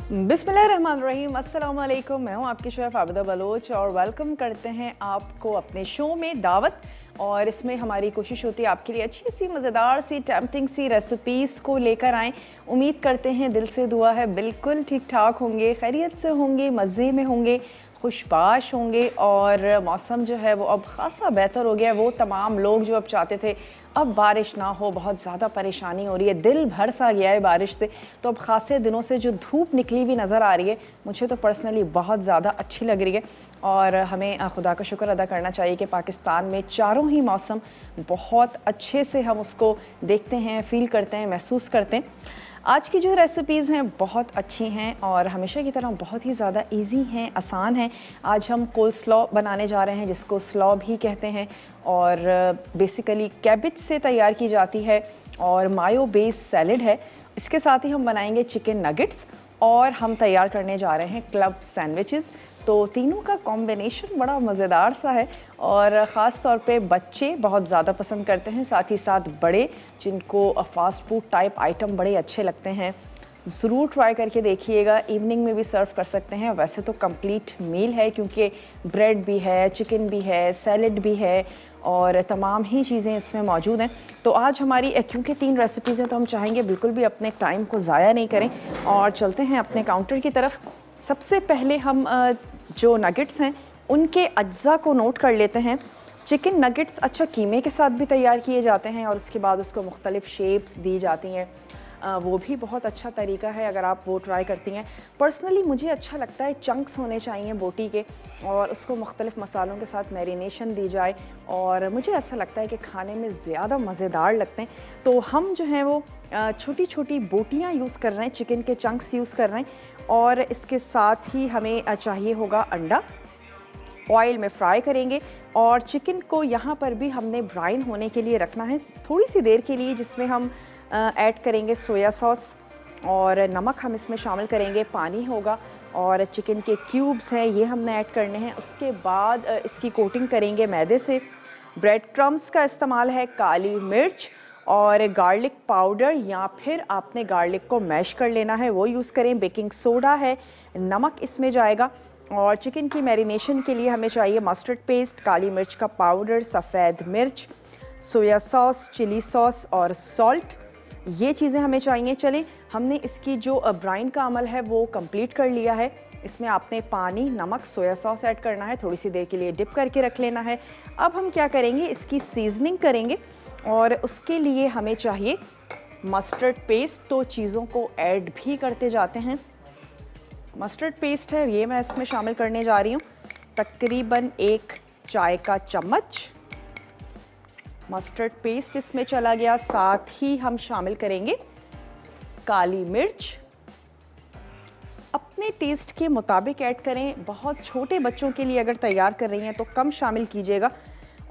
बिस्मिल्लाहिर्रहमानिर्रहीम, अस्सलाम वालेकुम। मैं हूँ आपकी शेफ़ आबिदा बलोच और वेलकम करते हैं आपको अपने शो में दावत। और इसमें हमारी कोशिश होती है आपके लिए अच्छी सी मज़ेदार सी टेम्पटिंग सी रेसिपीज़ को लेकर आएँ। उम्मीद करते हैं, दिल से दुआ है बिल्कुल ठीक ठाक होंगे, खैरियत से होंगे, मज़े में होंगे, खुशबाश होंगे। और मौसम जो है वो अब ख़ासा बेहतर हो गया है। वो तमाम लोग जो अब चाहते थे अब बारिश ना हो, बहुत ज़्यादा परेशानी हो रही है, दिल भर सा गया है बारिश से, तो अब ख़ासे दिनों से जो धूप निकली हुई नज़र आ रही है मुझे तो पर्सनली बहुत ज़्यादा अच्छी लग रही है। और हमें खुदा का शुक्र अदा करना चाहिए कि पाकिस्तान में चारों ही मौसम बहुत अच्छे से हम उसको देखते हैं, फ़ील करते हैं, महसूस करते हैं। आज की जो रेसिपीज़ हैं बहुत अच्छी हैं और हमेशा की तरह बहुत ही ज़्यादा इजी हैं, आसान हैं। आज हम कोल्स्लॉ बनाने जा रहे हैं, जिसको स्लॉ भी कहते हैं, और बेसिकली कैबेज से तैयार की जाती है और मायो बेस्ड सैलड है। इसके साथ ही हम बनाएंगे चिकन नगेट्स और हम तैयार करने जा रहे हैं क्लब सैंडविचेस। तो तीनों का कॉम्बिनेशन बड़ा मज़ेदार सा है और ख़ास तौर पे बच्चे बहुत ज़्यादा पसंद करते हैं, साथ ही साथ बड़े जिनको फ़ास्ट फूड टाइप आइटम बड़े अच्छे लगते हैं। ज़रूर ट्राई करके देखिएगा। इवनिंग में भी सर्व कर सकते हैं। वैसे तो कंप्लीट मील है क्योंकि ब्रेड भी है, चिकन भी है, सैलड भी है और तमाम ही चीज़ें इसमें मौजूद हैं। तो आज हमारी क्योंकि 3 रेसिपीज़ हैं तो हम चाहेंगे बिल्कुल भी अपने टाइम को ज़ाया नहीं करें और चलते हैं अपने काउंटर की तरफ। सबसे पहले हम जो नगेट्स हैं उनके अज्जा को नोट कर लेते हैं। चिकन नगेट्स अच्छा कीमे के साथ भी तैयार किए जाते हैं और उसके बाद उसको मुख्तलिफ़ शेप्स दी जाती हैं। वो भी बहुत अच्छा तरीका है अगर आप वो ट्राई करती हैं। पर्सनली मुझे अच्छा लगता है चंक्स होने चाहिए बोटी के और उसको मुख्तलिफ़ मसालों के साथ मैरिनेशन दी जाए और मुझे ऐसा लगता है कि खाने में ज़्यादा मज़ेदार लगते हैं। तो हम जो हैं वो छोटी छोटी बोटियाँ यूज़ कर रहे हैं, चिकन के चंक्स यूज़ कर रहे हैं और इसके साथ ही हमें चाहिए होगा अंडा। ऑयल में फ्राई करेंगे और चिकन को यहाँ पर भी हमने ब्राउन होने के लिए रखना है थोड़ी सी देर के लिए, जिसमें हम ऐड करेंगे सोया सॉस और नमक हम इसमें शामिल करेंगे, पानी होगा और चिकन के क्यूब्स हैं ये हमने ऐड करने हैं। उसके बाद इसकी कोटिंग करेंगे मैदे से। ब्रेड क्रम्स का इस्तेमाल है, काली मिर्च और गार्लिक पाउडर या फिर आपने गार्लिक को मैश कर लेना है वो यूज़ करें। बेकिंग सोडा है, नमक इसमें जाएगा। और चिकन की मैरिनेशन के लिए हमें चाहिए मस्टर्ड पेस्ट, काली मिर्च का पाउडर, सफ़ेद मिर्च, सोया सॉस, चिली सॉस और सॉल्ट, ये चीज़ें हमें चाहिए। चलें, हमने इसकी जो ब्राइन का अमल है वो कंप्लीट कर लिया है। इसमें आपने पानी, नमक, सोया सॉस ऐड करना है, थोड़ी सी देर के लिए डिप करके रख लेना है। अब हम क्या करेंगे, इसकी सीजनिंग करेंगे और उसके लिए हमें चाहिए मस्टर्ड पेस्ट। तो चीज़ों को ऐड भी करते जाते हैं। मस्टर्ड पेस्ट है ये मैं इसमें शामिल करने जा रही हूँ, तकरीबन 1 चाय का चम्मच मस्टर्ड पेस्ट इसमें चला गया। साथ ही हम शामिल करेंगे काली मिर्च, अपने टेस्ट के मुताबिक ऐड करें। बहुत छोटे बच्चों के लिए अगर तैयार कर रही हैं तो कम शामिल कीजिएगा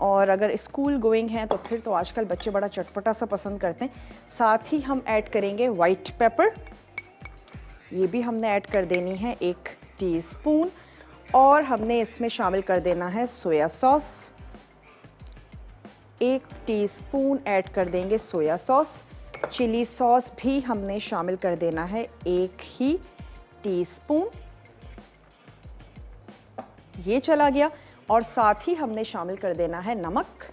और अगर स्कूल गोइंग हैं तो फिर तो आजकल बच्चे बड़ा चटपटा सा पसंद करते हैं। साथ ही हम ऐड करेंगे वाइट पेपर, ये भी हमने ऐड कर देनी है 1 टीस्पून। और हमने इसमें शामिल कर देना है सोया सॉस, 1 टीस्पून ऐड कर देंगे सोया सॉस। चिली सॉस भी हमने शामिल कर देना है 1 ही टीस्पून, ये चला गया। और साथ ही हमने शामिल कर देना है नमक।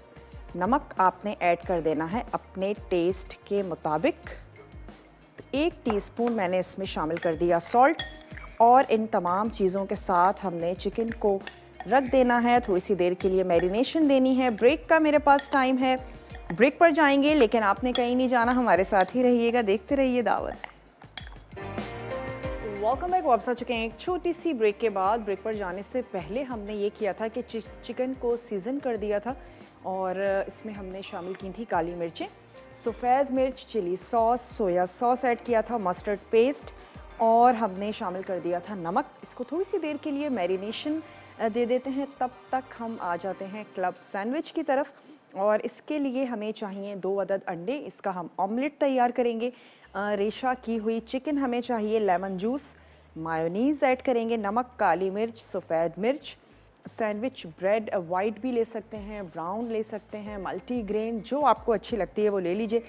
नमक आपने ऐड कर देना है अपने टेस्ट के मुताबिक। 1 टीस्पून मैंने इसमें शामिल कर दिया सॉल्ट और इन तमाम चीज़ों के साथ हमने चिकन को रख देना है, थोड़ी सी देर के लिए मैरिनेशन देनी है। ब्रेक का मेरे पास टाइम है, ब्रेक पर जाएंगे लेकिन आपने कहीं नहीं जाना, हमारे साथ ही रहिएगा, देखते रहिए दावत। Welcome back. वापस आ चुके हैं एक छोटी सी ब्रेक के बाद। ब्रेक पर जाने से पहले हमने ये किया था कि चिकन को सीज़न कर दिया था और इसमें हमने शामिल की थी काली मिर्चें, सफ़ेद मिर्च, chilli sauce, soya sauce add किया था, मस्टर्ड पेस्ट और हमने शामिल कर दिया था नमक। इसको थोड़ी सी देर के लिए मैरिनेशन दे देते हैं। तब तक हम आ जाते हैं क्लब सैंडविच की तरफ और इसके लिए हमें चाहिए 2 अदद अंडे। इसका हम ऑमलेट तैयार करेंगे। रेशा की हुई चिकन हमें चाहिए, लेमन जूस, मायोनीज़ ऐड करेंगे, नमक, काली मिर्च, सफ़ेद मिर्च, सैंडविच ब्रेड वाइट भी ले सकते हैं, ब्राउन ले सकते हैं, मल्टीग्रेन जो आपको अच्छी लगती है वो ले लीजिए,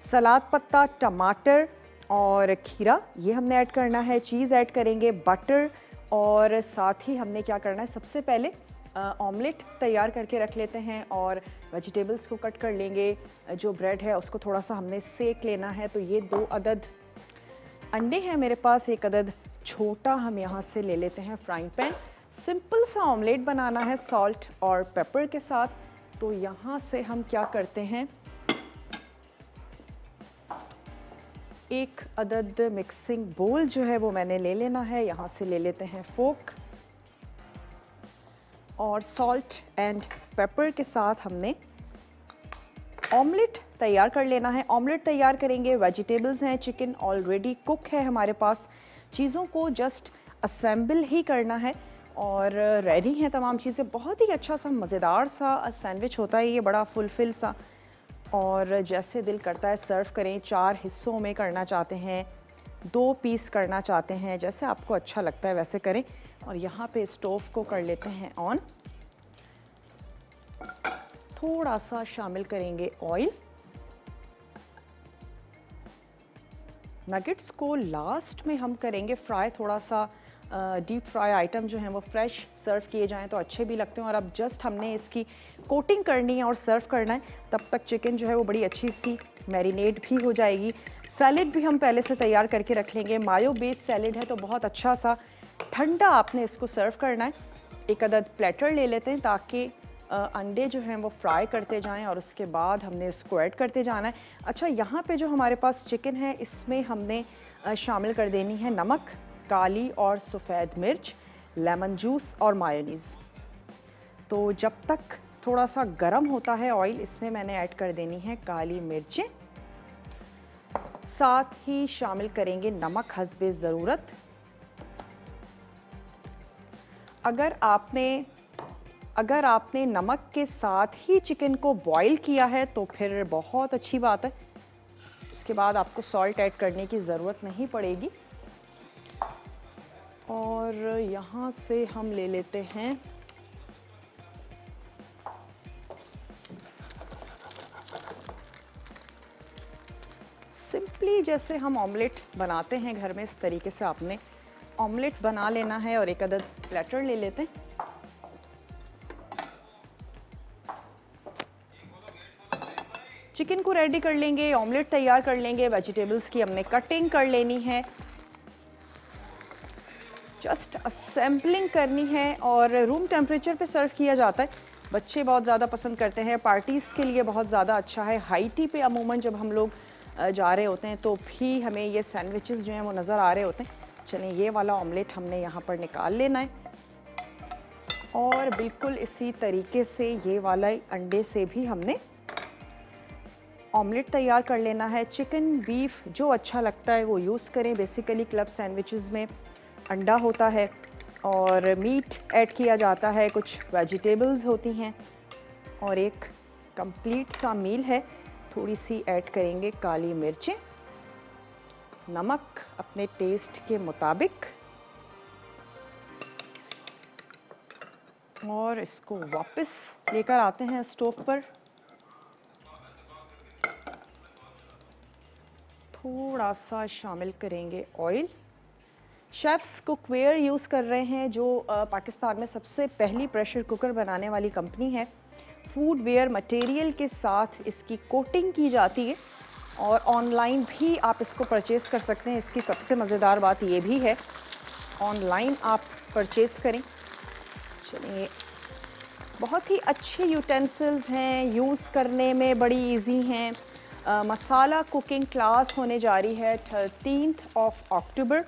सलाद पत्ता, टमाटर और खीरा ये हमने ऐड करना है, चीज़ ऐड करेंगे, बटर, और साथ ही हमने क्या करना है, सबसे पहले ऑमलेट तैयार करके रख लेते हैं और वेजिटेबल्स को कट कर लेंगे। जो ब्रेड है उसको थोड़ा सा हमने सेक लेना है। तो ये 2 अदद अंडे हैं मेरे पास, 1 अदद छोटा हम यहाँ से ले लेते हैं फ्राइंग पैन। सिंपल सा ऑमलेट बनाना है सॉल्ट और पेपर के साथ। तो यहाँ से हम क्या करते हैं, 1 अदद मिक्सिंग बोल जो है वो मैंने ले लेना है। यहाँ से ले लेते हैं फोक और सॉल्ट एंड पेपर के साथ हमने ऑमलेट तैयार कर लेना है। ऑमलेट तैयार करेंगे, वेजिटेबल्स हैं, चिकन ऑलरेडी कुक है हमारे पास, चीज़ों को जस्ट असेंबल ही करना है और रेडी हैं तमाम चीज़ें। बहुत ही अच्छा सा मज़ेदार सा सैंडविच होता है ये, बड़ा फुलफिल सा, और जैसे दिल करता है सर्व करें। 4 हिस्सों में करना चाहते हैं, 2 पीस करना चाहते हैं, जैसे आपको अच्छा लगता है वैसे करें। और यहाँ पे स्टोव को कर लेते हैं ऑन, थोड़ा सा शामिल करेंगे ऑयल। नगेट्स को लास्ट में हम करेंगे फ्राई, थोड़ा सा डीप फ्राई आइटम जो हैं वो फ्रेश सर्व किए जाएं तो अच्छे भी लगते हैं। और अब जस्ट हमने इसकी कोटिंग करनी है और सर्व करना है, तब तक चिकन जो है वो बड़ी अच्छी सी मैरिनेट भी हो जाएगी। सैलेड भी हम पहले से तैयार करके रख लेंगे। मायो बेस्ड सैलेड है तो बहुत अच्छा सा ठंडा आपने इसको सर्व करना है। 1 अदद प्लेटर ले लेते हैं ताकि अंडे जो हैं वो फ्राई करते जाएं और उसके बाद हमने इसको ऐड करते जाना है। अच्छा, यहाँ पे जो हमारे पास चिकन है इसमें हमने शामिल कर देनी है नमक, काली और सफ़ेद मिर्च, लेमन जूस और मायोनीज़। तो जब तक थोड़ा सा गर्म होता है ऑयल, इसमें मैंने ऐड कर देनी है काली मिर्चें, साथ ही शामिल करेंगे नमक हस्बे ज़रूरत। अगर आपने नमक के साथ ही चिकन को बॉईल किया है तो फिर बहुत अच्छी बात है, इसके बाद आपको सॉल्ट ऐड करने की ज़रूरत नहीं पड़ेगी। और यहाँ से हम ले लेते हैं सिंपली जैसे हम ऑमलेट बनाते हैं घर में, इस तरीके से आपने ऑमलेट बना लेना है। और 1 अदद प्लेटर ले लेते हैं। चिकन को रेडी कर लेंगे, ऑमलेट तैयार कर लेंगे, वेजिटेबल्स की हमने कटिंग कर लेनी है, जस्ट असेंबलिंग करनी है और रूम टेम्परेचर पे सर्व किया जाता है। बच्चे बहुत ज़्यादा पसंद करते हैं, पार्टीज़ के लिए बहुत ज़्यादा अच्छा है। हाई टी पे अमूमन जब हम लोग जा रहे होते हैं तो भी हमें ये सैंडविचेस जो हैं वो नज़र आ रहे होते हैं। चलें, ये वाला ऑमलेट हमने यहाँ पर निकाल लेना है और बिल्कुल इसी तरीके से ये वाला अंडे से भी हमने ऑमलेट तैयार कर लेना है। चिकन, बीफ जो अच्छा लगता है वो यूज़ करें। बेसिकली क्लब सैंडविचेस में अंडा होता है और मीट ऐड किया जाता है, कुछ वेजिटेबल्स होती हैं और एक कंप्लीट सा मील है। थोड़ी सी ऐड करेंगे काली मिर्चें, नमक अपने टेस्ट के मुताबिक, और इसको वापस लेकर आते हैं स्टोव पर। थोड़ा सा शामिल करेंगे ऑयल। शेफ्स कुकवेयर यूज़ कर रहे हैं जो पाकिस्तान में सबसे पहली प्रेशर कुकर बनाने वाली कंपनी है। फूड वेयर मटेरियल के साथ इसकी कोटिंग की जाती है और ऑनलाइन भी आप इसको परचेज़ कर सकते हैं। इसकी सबसे मज़ेदार बात ये भी है, ऑनलाइन आप परचेज़ करें। चलिए, बहुत ही अच्छे यूटेंसिल्स हैं, यूज़ करने में बड़ी इजी हैं। मसाला कुकिंग क्लास होने जा रही है 13 अक्टूबर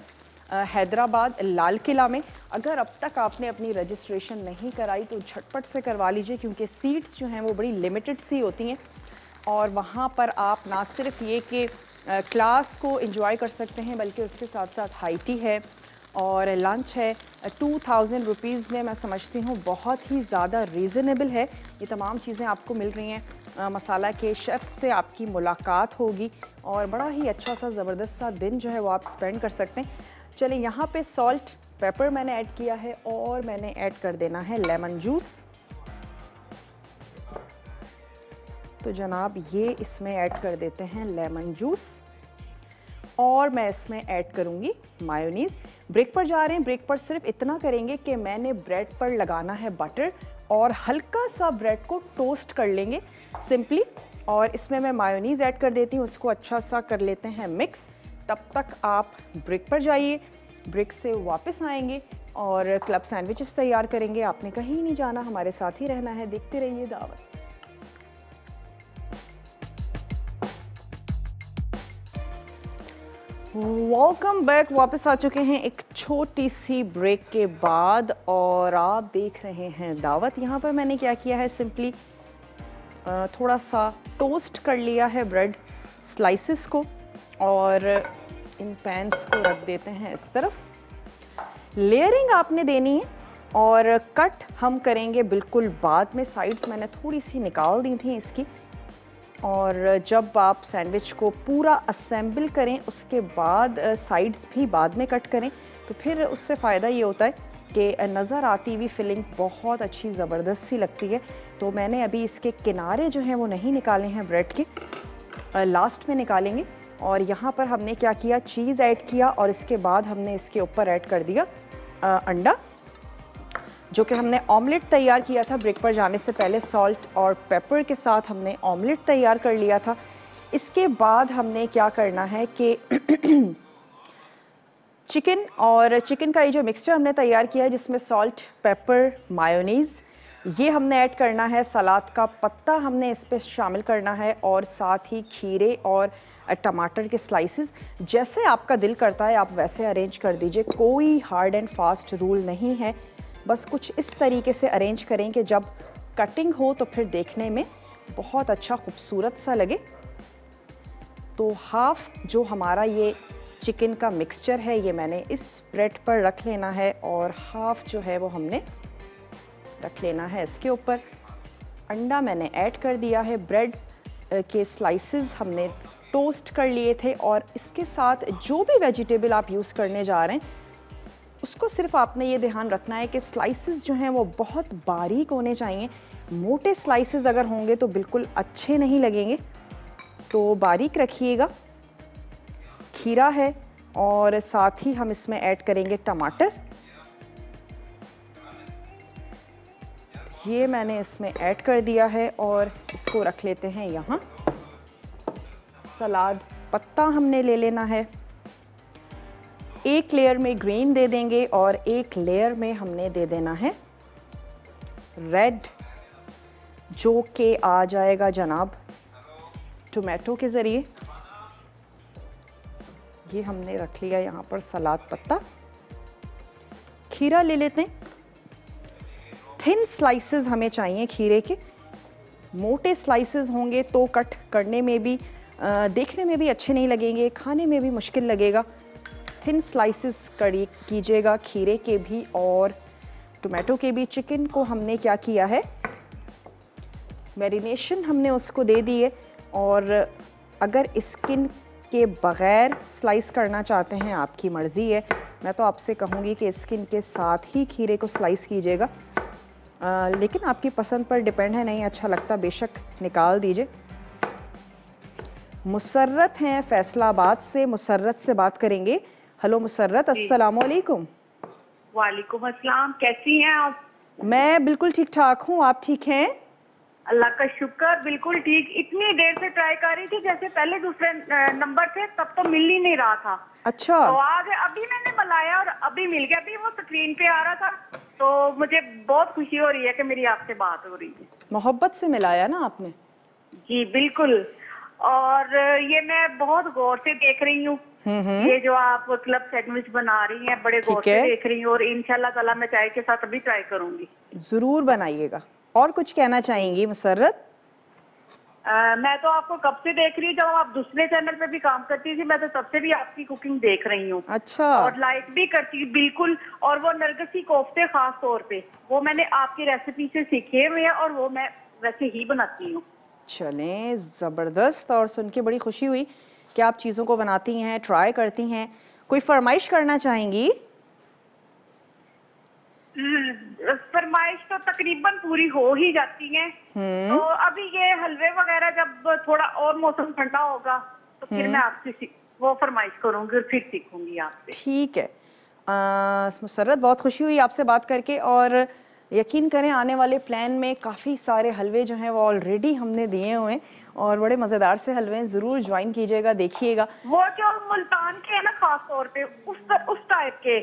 हैदराबाद लाल किला में। अगर अब तक आपने अपनी रजिस्ट्रेशन नहीं कराई तो झटपट से करवा लीजिए, क्योंकि सीट्स जो हैं वो बड़ी लिमिटेड सी होती हैं और वहाँ पर आप ना सिर्फ ये कि क्लास को एंजॉय कर सकते हैं बल्कि उसके साथ साथ हाई टी है और लंच है। 2000 रुपीज़ में मैं समझती हूँ बहुत ही ज़्यादा रीज़नेबल है। ये तमाम चीज़ें आपको मिल रही हैं। मसाला के शेफ़ से आपकी मुलाकात होगी और बड़ा ही अच्छा सा ज़बरदस्त सा दिन जो है वो आप स्पेंड कर सकते हैं। चलिए, यहाँ पे सॉल्ट पेपर मैंने ऐड किया है और मैंने ऐड कर देना है लेमन जूस। तो जनाब ये इसमें ऐड कर देते हैं लेमन जूस और मैं इसमें ऐड करूँगी मायोनीज़। ब्रेक पर जा रहे हैं, ब्रेक पर सिर्फ इतना करेंगे कि मैंने ब्रेड पर लगाना है बटर और हल्का सा ब्रेड को टोस्ट कर लेंगे सिंपली। और इसमें मैं मायोनीज़ ऐड कर देती हूँ, उसको अच्छा सा कर लेते हैं मिक्स। तब तक आप ब्रेक पर जाइए, ब्रेक से वापस आएंगे और क्लब सैंडविचेस तैयार करेंगे। आपने कहीं नहीं जाना, हमारे साथ ही रहना है, देखते रहिए दावत। वेलकम बैक, वापस आ चुके हैं एक छोटी सी ब्रेक के बाद और आप देख रहे हैं दावत। यहाँ पर मैंने क्या किया है, सिंपली थोड़ा सा टोस्ट कर लिया है ब्रेड स्लाइसेस को और इन पैन्स को रख देते हैं इस तरफ। लेयरिंग आपने देनी है और कट हम करेंगे बिल्कुल बाद में। साइड्स मैंने थोड़ी सी निकाल दी थी इसकी। और जब आप सैंडविच को पूरा असेंबल करें उसके बाद साइड्स भी बाद में कट करें, तो फिर उससे फ़ायदा ये होता है कि नज़र आती हुई फिलिंग बहुत अच्छी ज़बरदस्त सी लगती है। तो मैंने अभी इसके किनारे जो हैं वो नहीं निकाले हैं ब्रेड के, लास्ट में निकालेंगे। और यहाँ पर हमने क्या किया, चीज़ ऐड किया और इसके बाद हमने इसके ऊपर ऐड कर दिया अंडा, जो कि हमने ऑमलेट तैयार किया था ब्रेक पर जाने से पहले। सॉल्ट और पेपर के साथ हमने ऑमलेट तैयार कर लिया था। इसके बाद हमने क्या करना है कि चिकन का ये जो मिक्सचर हमने तैयार किया है, जिसमें सॉल्ट, पेपर, मायोनीज़, ये हमने ऐड करना है। सलाद का पत्ता हमने इस पर शामिल करना है और साथ ही खीरे और टमाटर के स्लाइसेस। जैसे आपका दिल करता है आप वैसे अरेंज कर दीजिए, कोई हार्ड एंड फास्ट रूल नहीं है। बस कुछ इस तरीके से अरेंज करें कि जब कटिंग हो तो फिर देखने में बहुत अच्छा खूबसूरत सा लगे। तो हाफ जो हमारा ये चिकन का मिक्सचर है ये मैंने इस ब्रेड पर रख लेना है और हाफ जो है वो हमने रख लेना है इसके ऊपर। अंडा मैंने ऐड कर दिया है, ब्रेड के स्लाइसेस हमने टोस्ट कर लिए थे और इसके साथ जो भी वेजिटेबल आप यूज़ करने जा रहे हैं उसको सिर्फ आपने ये ध्यान रखना है कि स्लाइसेस जो हैं वो बहुत बारीक होने चाहिए। मोटे स्लाइसेस अगर होंगे तो बिल्कुल अच्छे नहीं लगेंगे, तो बारीक रखिएगा। खीरा है और साथ ही हम इसमें ऐड करेंगे टमाटर। ये मैंने इसमें ऐड कर दिया है और इसको रख लेते हैं यहाँ। सलाद पत्ता हमने ले लेना है, एक लेयर में ग्रीन दे देंगे और एक लेयर में हमने दे देना है रेड, जो कि आ जाएगा जनाब टोमेटो के ज़रिए। ये हमने रख लिया यहाँ पर सलाद पत्ता। खीरा ले लेते हैं, थिन स्लाइसेस हमें चाहिए खीरे के। मोटे स्लाइसेस होंगे तो कट करने में भी देखने में भी अच्छे नहीं लगेंगे, खाने में भी मुश्किल लगेगा। थिन स्लाइसेस कीजिएगा खीरे के भी और टोमेटो के भी। चिकन को हमने क्या किया है, मैरिनेशन हमने उसको दे दी है। और अगर स्किन के बग़ैर स्लाइस करना चाहते हैं आपकी मर्ज़ी है, मैं तो आपसे कहूँगी कि स्किन के साथ ही खीरे को स्लाइस कीजिएगा, लेकिन आपकी पसंद पर डिपेंड है। नहीं अच्छा लगता बेशक निकाल दीजिए। मुसर्रत हैं फैसलाबाद से, मुसर्रत से बात करेंगे। हेलो मुसर्रत, अस्सलाम वालेकुम। वालेकुम अस्सलाम, कैसी हैं आप? मैं बिल्कुल ठीक ठाक हूँ, आप ठीक हैं? अल्लाह का शुक्र, बिल्कुल ठीक। इतनी देर से ट्राई कर रही थी, जैसे पहले दूसरे नंबर थे तब तो मिल ही नहीं रहा था। अच्छा, तो आज अभी मैंने मिलाया और अभी मिल गया। अभी वो स्क्रीन पे आ रहा था, तो मुझे बहुत खुशी हो रही है कि मेरी आपसे बात हो रही है। मोहब्बत से मिलाया ना आपने? जी बिल्कुल। और ये मैं बहुत गौर से देख रही हूँ, ये जो आप क्लब सैंडविच बना रही हैं, बड़े गौर से देख रही हूँ और इंशाल्लाह ताला मैं चाय के साथ अभी ट्राई करूंगी। जरूर बनाइएगा। और कुछ कहना चाहेंगी मुसर्रत? मैं तो आपको कब से देख रही हूँ, जब आप दूसरे चैनल पे भी काम करती थी, मैं तो तब से भी आपकी कुकिंग देख रही हूँ। अच्छा। और लाइक भी करती बिल्कुल। और वो नरगिसी कोफ्ते खास तौर पे वो मैंने आपकी रेसिपी से सीखे हुए हैं और वो मैं वैसे ही बनाती हूँ। चलें, ज़बरदस्त। और सुन के बड़ी खुशी हुई कि आप चीज़ों को बनाती हैं, ट्राई करती हैं। कोई फरमाइश करना चाहेंगी? फरमाइश तो तकरीबन पूरी हो ही जाती है। तो अभी ये हलवे वगैरह जब थोड़ा और मौसम ठंडा होगा तो फिर मैं आपसे वो फरमाइश करूंगी और फिर सीखूंगी आपसे। ठीक है। मुसर्रत, बहुत खुशी हुई आपसे बात करके, और यकीन करें आने वाले प्लान में काफ़ी सारे हलवे जो हैं वो ऑलरेडी हमने दिए हुए हैं और बड़े मज़ेदार से हलवे हैं, ज़रूर ज्वाइन कीजिएगा, देखिएगा। वो जो मुल्तान के है ना खास तौर पे उस टाइप के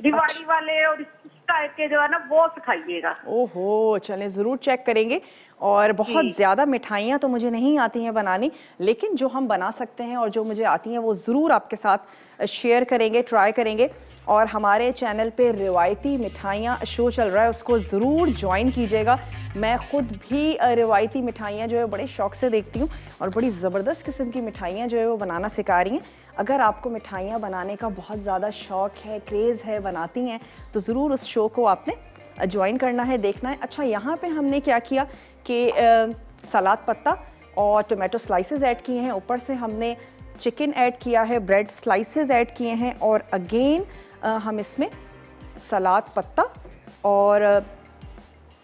रिवाड़ी वाले और इस टाइप के जो है ना वो सिखाइएगा। ओहो, चलें ज़रूर चेक करेंगे। और बहुत ज़्यादा मिठाइयाँ तो मुझे नहीं आती हैं बनानी, लेकिन जो हम बना सकते हैं और जो मुझे आती हैं वो ज़रूर आपके साथ शेयर करेंगे, ट्राई करेंगे। और हमारे चैनल पे रिवायती मिठाइयाँ शो चल रहा है, उसको ज़रूर ज्वाइन कीजिएगा। मैं ख़ुद भी रिवायती मिठाइयाँ जो है बड़े शौक़ से देखती हूँ और बड़ी ज़बरदस्त किस्म की मिठाइयाँ जो है वो बनाना सिखा रही हैं। अगर आपको मिठाइयाँ बनाने का बहुत ज़्यादा शौक़ है, क्रेज़ है, बनाती हैं, तो ज़रूर उस शो को आपने ज्वाइन करना है, देखना है। अच्छा, यहाँ पे हमने क्या किया कि सलाद पत्ता और टोमेटो स्लाइसेस ऐड किए हैं, ऊपर से हमने चिकन ऐड किया है, ब्रेड स्लाइसेस ऐड किए हैं, और अगेन हम इसमें सलाद पत्ता और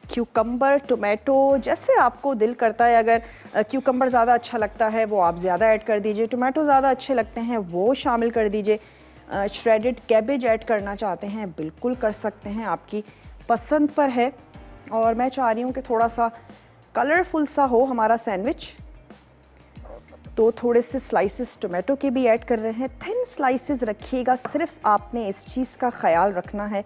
क्यूकम्बर, टोमेटो, जैसे आपको दिल करता है। अगर क्यूकम्बर ज़्यादा अच्छा लगता है वो आप ज़्यादा ऐड कर दीजिए, टोमेटो ज़्यादा अच्छे लगते हैं वो शामिल कर दीजिए, श्रेडेड कैबेज ऐड करना चाहते हैं बिल्कुल कर सकते हैं, आपकी पसंद पर है। और मैं चाह रही हूँ कि थोड़ा सा कलरफुल सा हो हमारा सैंडविच, तो थोड़े से स्लाइसेस टोमेटो के भी ऐड कर रहे हैं। थिन स्लाइसेस रखिएगा, सिर्फ आपने इस चीज़ का ख्याल रखना है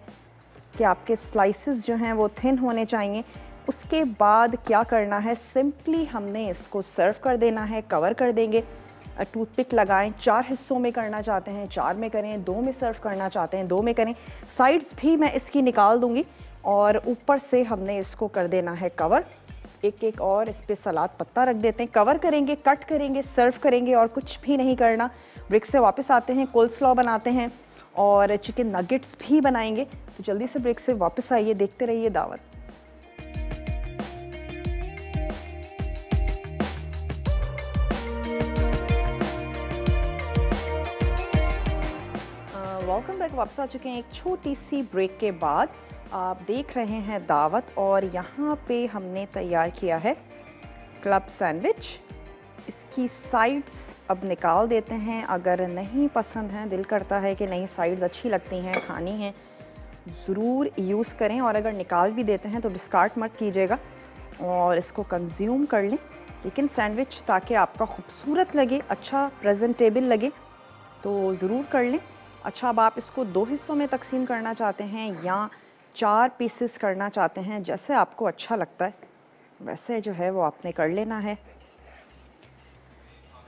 कि आपके स्लाइसेस जो हैं वो थिन होने चाहिए। उसके बाद क्या करना है, सिंपली हमने इसको सर्व कर देना है, कवर कर देंगे। टूथपिक लगाएं, 4 हिस्सों में करना चाहते हैं 4 में करें, 2 में सर्व करना चाहते हैं 2 में करें। साइड्स भी मैं इसकी निकाल दूंगी और ऊपर से हमने इसको कर देना है कवर। एक एक और इस पे सलाद पत्ता रख देते हैं, कवर करेंगे, कट करेंगे, सर्व करेंगे और कुछ भी नहीं करना। ब्रेक से वापस आते हैं, कोल्स्लॉ बनाते हैं और चिकन नगेट्स भी बनाएंगे। तो जल्दी से ब्रेक से वापस आइए, देखते रहिए दावत। वेलकम बैक, वापस आ चुके हैं एक छोटी सी ब्रेक के बाद। आप देख रहे हैं दावत और यहाँ पे हमने तैयार किया है क्लब सैंडविच। इसकी साइड्स अब निकाल देते हैं। अगर नहीं पसंद है, दिल करता है कि नहीं साइड्स अच्छी लगती हैं, खानी हैं, ज़रूर यूज़ करें। और अगर निकाल भी देते हैं तो डिस्कार्ड मत कीजिएगा और इसको कंज्यूम कर लें। लेकिन सैंडविच ताकि आपका खूबसूरत लगे, अच्छा प्रेजेंटेबल लगे, तो ज़रूर कर लें। अच्छा, अब आप इसको 2 हिस्सों में तकसीम करना चाहते हैं या 4 पीसेस करना चाहते हैं, जैसे आपको अच्छा लगता है वैसे जो है वो आपने कर लेना है।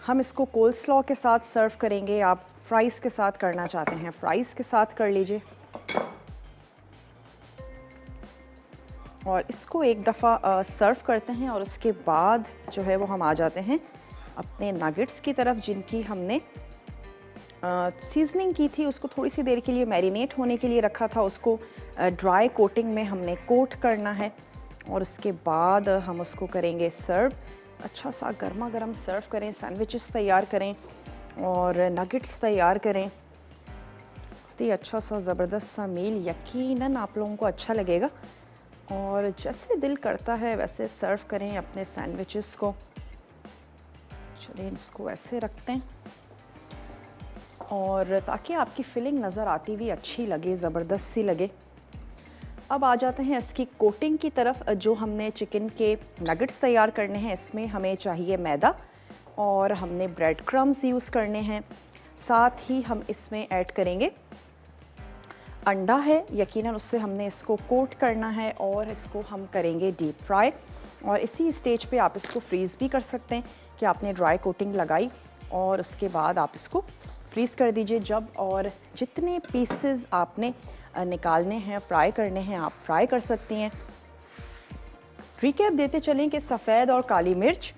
हम इसको कोल्स्लॉ के साथ सर्व करेंगे। आप फ्राइज़ के साथ करना चाहते हैं फ्राइज़ के साथ कर लीजिए। और इसको एक दफ़ा सर्व करते हैं और उसके बाद जो है वो हम आ जाते हैं अपने नगेट्स की तरफ, जिनकी हमने सीजनिंग की थी। उसको थोड़ी सी देर के लिए मैरिनेट होने के लिए रखा था, उसको ड्राई कोटिंग में हमने कोट करना है और उसके बाद हम उसको करेंगे सर्व। अच्छा सा गर्मा गर्म सर्व करें, सैंडविचेस तैयार करें और नगेट्स तैयार करें। बहुत ही अच्छा सा ज़बरदस्त सा मील यकीनन आप लोगों को अच्छा लगेगा। और जैसे दिल करता है वैसे सर्व करें अपने सैंडविचेस को। चलिए इसको ऐसे रखते हैं और ताकि आपकी फिलिंग नज़र आती हुई अच्छी लगे, ज़बरदस्त सी लगे। अब आ जाते हैं इसकी कोटिंग की तरफ। जो हमने चिकन के नगेट्स तैयार करने हैं, इसमें हमें चाहिए मैदा और हमने ब्रेड क्रम्स यूज़ करने हैं। साथ ही हम इसमें ऐड करेंगे अंडा है, यकीनन उससे हमने इसको कोट करना है और इसको हम करेंगे डीप फ्राई। और इसी स्टेज पे आप इसको फ्रीज़ भी कर सकते हैं कि आपने ड्राई कोटिंग लगाई और उसके बाद आप इसको फ्रीज़ कर दीजिए जब। और जितने पीसेस आपने निकालने हैं, फ्राई करने हैं, आप फ्राई कर सकती हैं। रिकैप देते चलें कि सफ़ेद और काली मिर्च,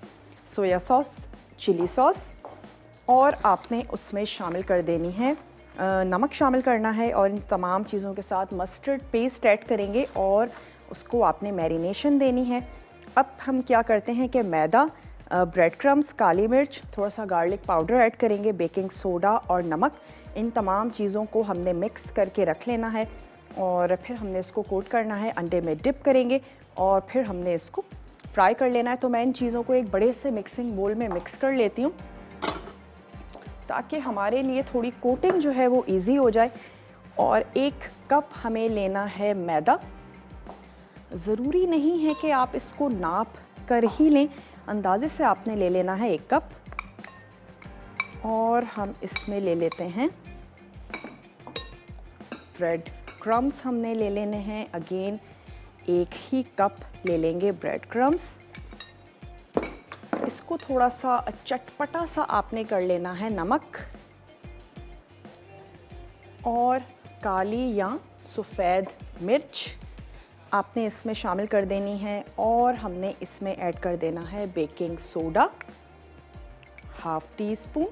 सोया सॉस, चिली सॉस और आपने उसमें शामिल कर देनी है नमक शामिल करना है और इन तमाम चीज़ों के साथ मस्टर्ड पेस्ट ऐड करेंगे और उसको आपने मैरिनेशन देनी है। अब हम क्या करते हैं कि मैदा, ब्रेड क्रम्स, काली मिर्च, थोड़ा सा गार्लिक पाउडर ऐड करेंगे, बेकिंग सोडा और नमक, इन तमाम चीज़ों को हमने मिक्स करके रख लेना है और फिर हमने इसको कोट करना है, अंडे में डिप करेंगे और फिर हमने इसको फ्राई कर लेना है। तो मैं इन चीज़ों को एक बड़े से मिक्सिंग बोल में मिक्स कर लेती हूँ ताकि हमारे लिए थोड़ी कोटिंग जो है वो इजी हो जाए। और 1 कप हमें लेना है मैदा। ज़रूरी नहीं है कि आप इसको नाप कर ही लें, अंदाज़े से आपने ले लेना है 1 कप। और हम इसमें ले लेते हैं ब्रेड क्रम्स, हमने ले लेने हैं। अगेन 1 ही कप ले लेंगे ब्रेड क्रम्स। इसको थोड़ा सा चटपटा सा आपने कर लेना है। नमक और काली या सफ़ेद मिर्च आपने इसमें शामिल कर देनी है। और हमने इसमें ऐड कर देना है बेकिंग सोडा, 1/2 टीस्पून।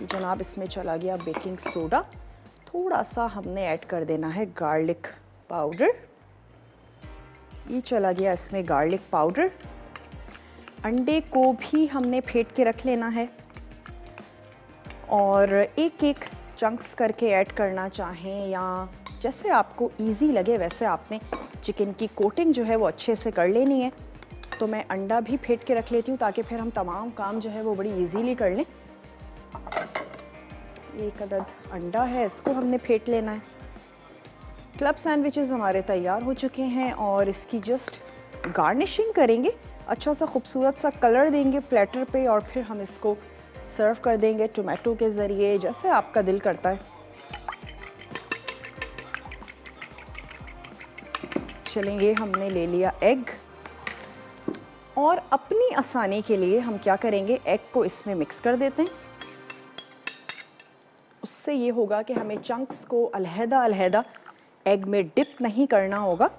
जनाब इसमें चला गया बेकिंग सोडा। थोड़ा सा हमने ऐड कर देना है गार्लिक पाउडर, ये चला गया इसमें गार्लिक पाउडर। अंडे को भी हमने फेंट के रख लेना है और एक एक चंक्स करके ऐड करना चाहें या जैसे आपको इजी लगे वैसे आपने चिकन की कोटिंग जो है वो अच्छे से कर लेनी है। तो मैं अंडा भी फेंट के रख लेती हूँ ताकि फिर हम तमाम काम जो है वो बड़ी इजीली कर लें। 1 अदद अंडा है, इसको हमने फेंट लेना है। क्लब सैंडविचेस हमारे तैयार हो चुके हैं और इसकी जस्ट गार्निशिंग करेंगे, अच्छा सा खूबसूरत सा कलर देंगे प्लेटर पे और फिर हम इसको सर्व कर देंगे टोमेटो के ज़रिए, जैसे आपका दिल करता है। चलेंगे, हमने ले लिया एग और अपनी आसानी के लिए हम क्या करेंगे, एग को इसमें मिक्स कर देते हैं। उससे ये होगा कि हमें चंक्स को अलहदा-अलहदा एग में डिप नहीं करना होगा।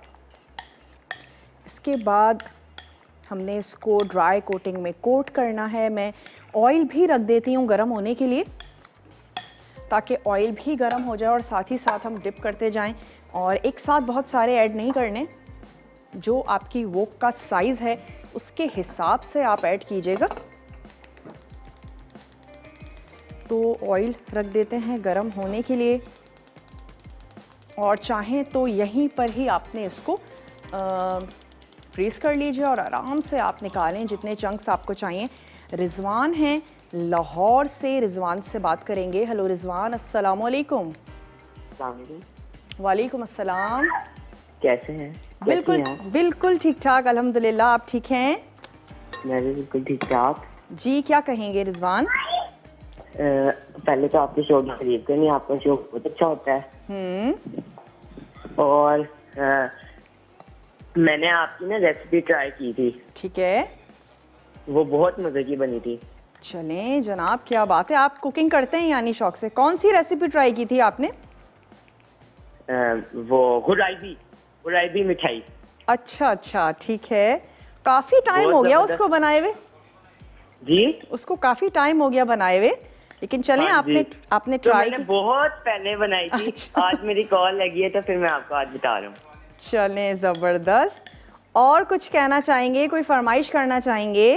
इसके बाद हमने इसको ड्राई कोटिंग में कोट करना है। मैं ऑयल भी रख देती हूँ गरम होने के लिए ताकि ऑयल भी गरम हो जाए और साथ ही साथ हम डिप करते जाएं। और एक साथ बहुत सारे ऐड नहीं करने, जो आपकी वोक का साइज़ है उसके हिसाब से आप ऐड कीजिएगा। तो ऑयल रख देते हैं गरम होने के लिए और चाहें तो यहीं पर ही आपने इसको फ्रीज़ कर लीजिए और आराम से आप निकालें जितने चंक्स आपको चाहिए। रिजवान हैं लाहौर से, रिजवान से बात करेंगे। हेलो रिजवान, अस्सलाम वालेकुम। वालेकुम अस्सलाम। कैसे हैं? बिल्कुल बिल्कुल ठीक ठाक अल्हम्दुलिल्लाह, आप ठीक हैं? मैं भी बिल्कुल ठीक ठाक। जी, क्या कहेंगे रिजवान? पहले तो आपके शो में खरीदते नहीं, आपका शो बहुत अच्छा होता है। और मैंने आपकी ना रेसिपी ट्राई की थी। ठीक है, वो बहुत मजे की बनी थी। चलें जनाब, क्या बात है, आप कुकिंग करते हैं यानी शौक से। कौन सी रेसिपी ट्राई की थी आपने? वो हुराइबी मिठाई। अच्छा अच्छा, ठीक है। काफी टाइम हो गया उसको बनाए हुए। जी, उसको काफी टाइम हो गया बनाए हुए, लेकिन चलें आपने ट्राई मैंने बहुत पहले बनाई थी। अच्छा। आज मेरी कॉल लगी है तो फिर मैं आपको आज बता रहा हूँ। चलें, जबरदस्त। और कुछ कहना चाहेंगे, कोई फरमाइश करना चाहेंगे?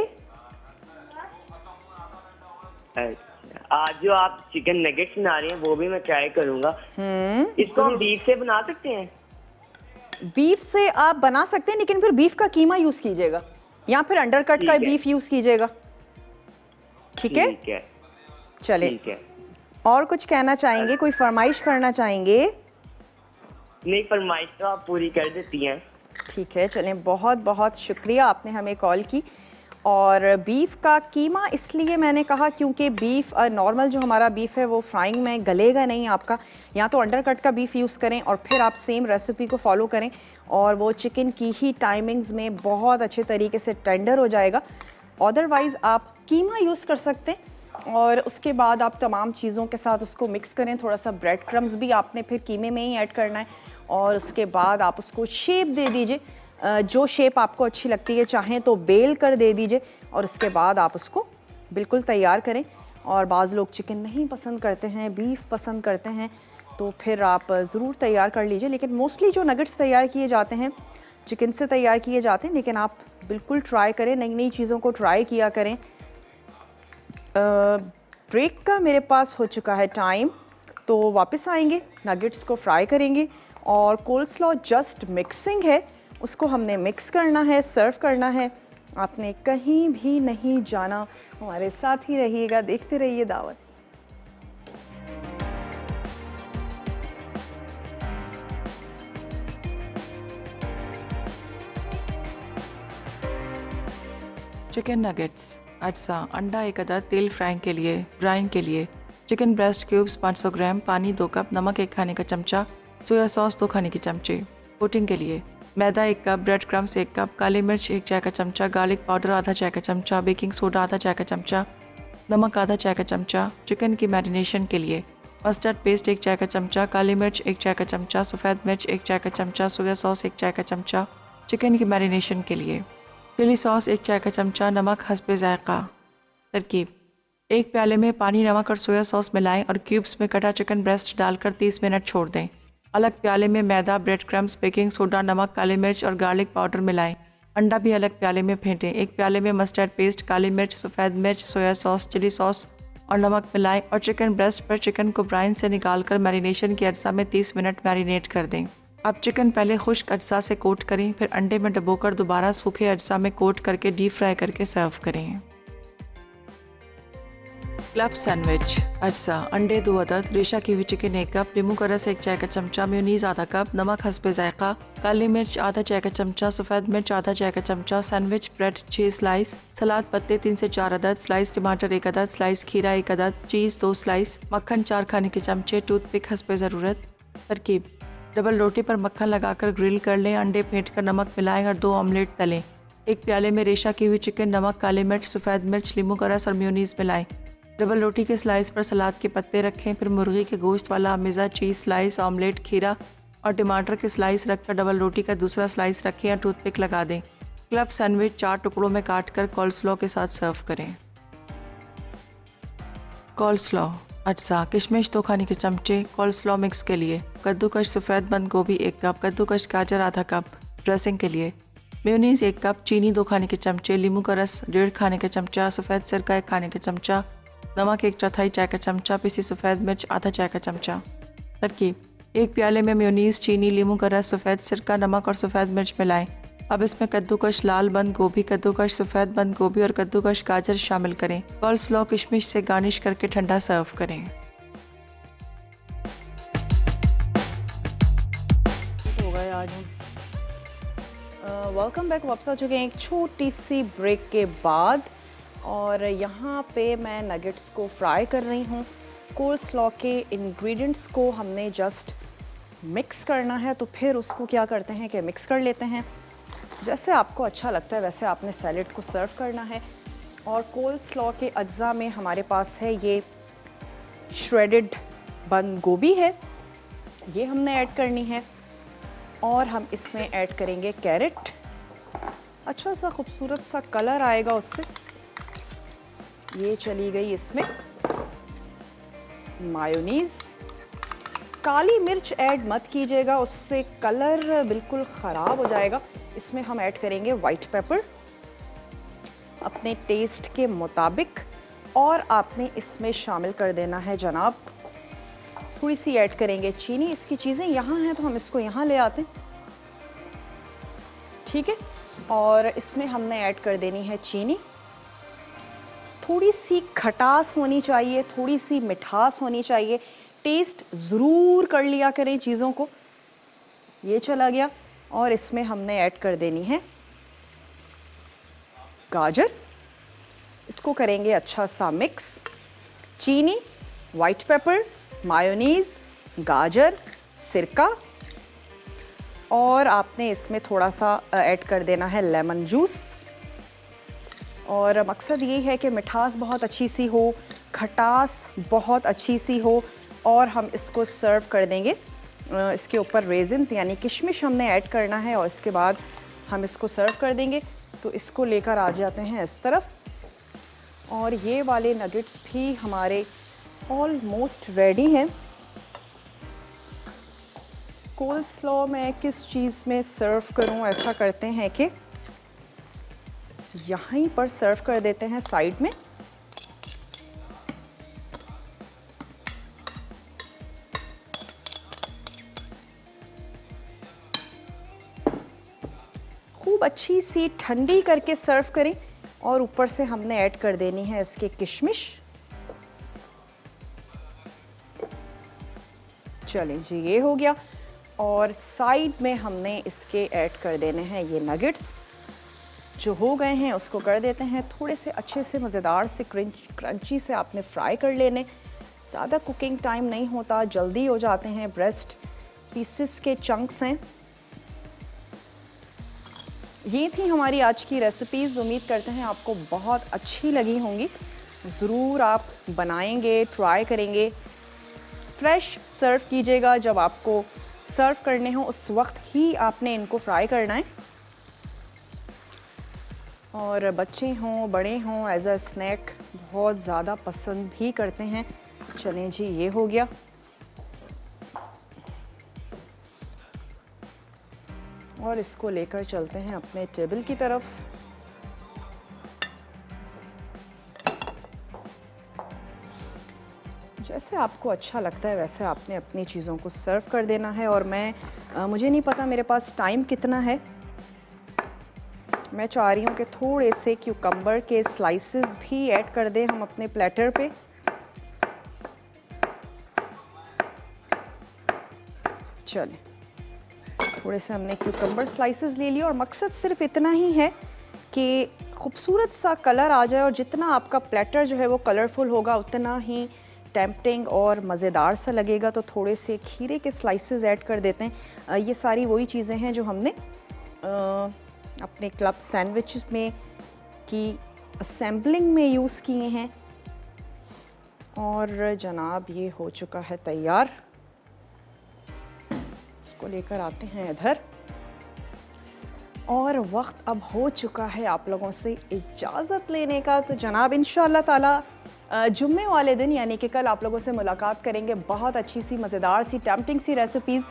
आज जो आप चिकन नगेट्स बना रही हैं वो भी मैं ट्राई करूंगा। इसको हम बीफ से बना सकते हैं? बीफ से आप बना सकते हैं, लेकिन फिर बीफ का कीमा यूज कीजिएगा या फिर अंडरकट का बीफ यूज कीजिएगा। ठीक है, चले। ठीक है। और कुछ कहना चाहेंगे, कोई फरमाइश करना चाहेंगे? नहीं, फरमाइश तो आप पूरी कर देती हैं। ठीक है, चलें, बहुत बहुत शुक्रिया आपने हमें कॉल की। और बीफ का कीमा इसलिए मैंने कहा क्योंकि बीफ नॉर्मल जो हमारा बीफ है वो फ्राइंग में गलेगा नहीं आपका, या तो अंडरकट का बीफ यूज़ करें और फिर आप सेम रेसिपी को फॉलो करें और वो चिकन की ही टाइमिंग्स में बहुत अच्छे तरीके से टेंडर हो जाएगा। अदरवाइज़ आप कीमा यूज़ कर सकते हैं और उसके बाद आप तमाम चीज़ों के साथ उसको मिक्स करें। थोड़ा सा ब्रेड क्रम्स भी आपने फिर कीमे में ही ऐड करना है और उसके बाद आप उसको शेप दे दीजिए, जो शेप आपको अच्छी लगती है। चाहें तो बेल कर दे दीजिए और उसके बाद आप उसको बिल्कुल तैयार करें। और बाज़ लोग चिकन नहीं पसंद करते हैं, बीफ पसंद करते हैं, तो फिर आप ज़रूर तैयार कर लीजिए। लेकिन मोस्टली जो नगेट्स तैयार किए जाते हैं चिकन से तैयार किए जाते हैं, लेकिन आप बिल्कुल ट्राई करें, नई नई चीज़ों को ट्राई किया करें। ब्रेक का मेरे पास हो चुका है टाइम, तो वापस आएंगे, नगेट्स को फ्राई करेंगे और कोल्ड स्लॉ जस्ट मिक्सिंग है, उसको हमने मिक्स करना है, सर्व करना है। आपने कहीं भी नहीं जाना, हमारे साथ ही रहिएगा, देखते रहिए दावत। चिकन नगेट्स, अटसा, अंडा 1 अदद, तेल फ्राइंग के लिए, ब्राइन के लिए, चिकन ब्रेस्ट क्यूब्स 500 ग्राम, पानी 2 कप, नमक 1 खाने का चमचा, सोया सॉस 2 खाने के चमचे। कोटिंग के लिए मैदा 1 कप, ब्रेड क्रम्स 1 कप, काली मिर्च 1 चाय का चमचा, गार्लिक पाउडर आधा चाय का चमचा, बेकिंग सोडा आधा चाय का चमचा, नमक आधा चाय का चमचा। चिकन की मैरिनेशन के लिए मस्टर्ड पेस्ट 1 चाय का चमचा, काली मिर्च 1 चाय का चमचा, सफ़ेद मिर्च 1 चाय का चमचा, सोया सॉस 1 चाय का चमचा। चिकन की मैरिनेशन के लिए चिली सॉस 1 चाय का चमचा, नमक हस्बे ज़ायक़ा। तरकीब: 1 प्याले में पानी, नमक और सोया सॉस मिलाएं और क्यूब्स में कटा चिकन ब्रेस्ट डालकर 30 मिनट छोड़ दें। अलग प्याले में मैदा, ब्रेड क्रम्स, बेकिंग सोडा, नमक, काली मिर्च और गार्लिक पाउडर मिलाएं। अंडा भी अलग प्याले में फेंटें। 1 प्याले में मस्टर्ड पेस्ट, काली मिर्च, सफ़ेद मिर्च, सोया सॉस, चिली सॉस और नमक मिलाएं और चिकन ब्रेस्ट पर चिकन को ब्राइन से निकालकर मैरिनेशन की अरसा में 30 मिनट मैरिनेट कर दें। अब चिकन पहले खुश्क अज्जा से कोट करें, फिर अंडे में डुबोकर दोबारा सूखे अज्जा में कोट करके डीप फ्राई करके सर्व करें। क्लब सैंडविच, अज्जा, अंडे 2 अदद, रेशा की हुई चिकन 1 कप, नींबू का रस 1 चाय का चमचा, मेयोनीज आधा कप, नमक हस्बे ज़ायक़ा, काली मिर्च आधा चाय का चमचा, सफ़ेद मिर्च आधा चाय का चमचा, सैंडविच ब्रेड 6 स्लाइस, सलाद पत्ते 3 से 4 अदद, स्लाइस टमाटर 1 अदद, स्लाइस खीरा 1 अदद, चीज़ 2 स्लाइस, मक्खन 4 खाने के चमचे, टूथपिक हस्बे ज़रूरत। तरकीब: डबल रोटी पर मक्खन लगाकर ग्रिल कर लें, अंडे फेंटकर नमक मिलाएं और 2 ऑमलेट तलें। 1 प्याले में रेशा की हुई चिकन, नमक, काली मिर्च, सफ़ेद मिर्च, नींबू का रस और मेयोनीज मिलाएं। डबल रोटी के स्लाइस पर सलाद के पत्ते रखें, फिर मुर्गी के गोश्त वाला मिज़ा, चीज़ स्लाइस, ऑमलेट, खीरा और टमाटर के स्लाइस रखकर डबल रोटी का दूसरा स्लाइस रखें या टूथपिक लगा दें। क्लब सैंडविच 4 टुकड़ों में काटकर कॉल्स्लॉ के साथ सर्व करें। कॉल्स्लॉ, अज्जा, किशमिश 2 खाने के चमचे। कॉल्स्लॉ मिक्स के लिए कद्दूकश सफ़ेद बंद गोभी 1 कप, कद्दूकश गाजर आधा कप। ड्रेसिंग के लिए मेयोनीज 1 कप, चीनी 2 खाने के चमचे, नींबू का रस 1.5 खाने का चमचा, सफ़ेद सिरका 1 खाने का चमचा, नमक 1/4 चाय का चमचा, पिसी सफ़ेद मिर्च आधा चाय का चमचा। तरकीब: 1 प्याले में मेयोनीज, चीनी, नींबू का रस, सफ़ेद सिरका, नमक और सफ़ेद मिर्च मिलाएं। अब इसमें कद्दूकश लाल बंद गोभी, कद्दूकश सफ़ेद बंद गोभी और कद्दूकश गाजर शामिल करें। कॉल्स्लॉ किशमिश से गार्निश करके ठंडा सर्व करें। हो गए आज हम वेलकम बैक, वापस आ चुके हैं एक छोटी सी ब्रेक के बाद। और यहाँ पे मैं नगेट्स को फ्राई कर रही हूँ। कोल्स्लॉ के इंग्रेडिएंट्स को हमने जस्ट मिक्स करना है, तो फिर उसको क्या करते हैं कि मिक्स कर लेते हैं। जैसे आपको अच्छा लगता है वैसे आपने सैलेड को सर्व करना है। और कोल्स्लॉ के अज्जा में हमारे पास है ये श्रेडेड बंद गोभी है, ये हमने ऐड करनी है। और हम इसमें ऐड करेंगे कैरेट, अच्छा सा खूबसूरत सा कलर आएगा उससे। ये चली गई इसमें मायोनीज। काली मिर्च ऐड मत कीजिएगा, उससे कलर बिल्कुल ख़राब हो जाएगा। इसमें हम ऐड करेंगे वाइट पेपर अपने टेस्ट के मुताबिक। और आपने इसमें शामिल कर देना है जनाब, थोड़ी सी ऐड करेंगे चीनी। इसकी चीज़ें यहाँ हैं तो हम इसको यहाँ ले आते हैं, ठीक है। और इसमें हमने ऐड कर देनी है चीनी। थोड़ी सी खटास होनी चाहिए, थोड़ी सी मिठास होनी चाहिए। टेस्ट ज़रूर कर लिया करें चीज़ों को। ये चला गया। और इसमें हमने ऐड कर देनी है गाजर। इसको करेंगे अच्छा सा मिक्स। चीनी, वाइट पेपर, मायोनीज, गाजर, सिरका और आपने इसमें थोड़ा सा ऐड कर देना है लेमन जूस। और मकसद ये है कि मिठास बहुत अच्छी सी हो, खटास बहुत अच्छी सी हो। और हम इसको सर्व कर देंगे। इसके ऊपर रेजिन्स यानी किशमिश हमने ऐड करना है और इसके बाद हम इसको सर्व कर देंगे। तो इसको लेकर आ जाते हैं इस तरफ। और ये वाले नगेट्स भी हमारे ऑलमोस्ट रेडी हैं। कोल्स्लॉ मैं किस चीज़ में सर्व करूं, ऐसा करते हैं कि यहीं पर सर्व कर देते हैं साइड में। खूब खूब अच्छी सी ठंडी करके सर्व करें। और ऊपर से हमने ऐड कर देनी है इसके किशमिश। चलें जी, ये हो गया। और साइड में हमने इसके ऐड कर देने हैं ये नगेट्स जो हो गए हैं, उसको कर देते हैं थोड़े से अच्छे से मज़ेदार से क्रंची से आपने फ्राई कर लेने। ज़्यादा कुकिंग टाइम नहीं होता, जल्दी हो जाते हैं। ब्रेस्ट पीसेस के चंक्स हैं। ये थी हमारी आज की रेसिपीज़। उम्मीद करते हैं आपको बहुत अच्छी लगी होंगी। ज़रूर आप बनाएंगे, ट्राई करेंगे। फ्रेश सर्व कीजिएगा, जब आपको सर्व करने हो उस वक्त ही आपने इनको फ्राई करना है। और बच्चे हों बड़े हों एज अ स्नैक बहुत ज़्यादा पसंद भी करते हैं। चलें जी, ये हो गया। और इसको लेकर चलते हैं अपने टेबल की तरफ। जैसे आपको अच्छा लगता है वैसे आपने अपनी चीज़ों को सर्व कर देना है। और मुझे नहीं पता मेरे पास टाइम कितना है। मैं चाह रही हूँ कि थोड़े से क्यूकम्बर के स्लाइसेस भी ऐड कर दें हम अपने प्लेटर पे। चलें, थोड़े से हमने क्यूकम्बर स्लाइसेस ले लिए और मकसद सिर्फ इतना ही है कि खूबसूरत सा कलर आ जाए। और जितना आपका प्लेटर जो है वो कलरफुल होगा उतना ही टेम्पटिंग और मज़ेदार सा लगेगा। तो थोड़े से खीरे के स्लाइसेस ऐड कर देते हैं। ये सारी वही चीज़ें हैं जो हमने अपने क्लब सैंडविचेस में की असेंबलिंग में यूज़ किए हैं। और जनाब ये हो चुका है तैयार। इसको लेकर आते हैं इधर। और वक्त अब हो चुका है आप लोगों से इजाज़त लेने का। तो जनाब इंशाअल्लाह ताला जुम्मे वाले दिन यानी कि कल आप लोगों से मुलाकात करेंगे। बहुत अच्छी सी मज़ेदार सी टेम्पटिंग सी रेसिपीज़।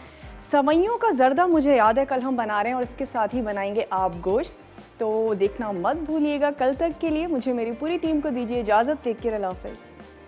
सवैयों का ज़र्दा मुझे याद है कल हम बना रहे हैं और इसके साथ ही बनाएंगे आप गोश्त। तो देखना मत भूलिएगा। कल तक के लिए मुझे मेरी पूरी टीम को दीजिए इजाज़त। टेक केयर, अल्लाह हाफ़िज़।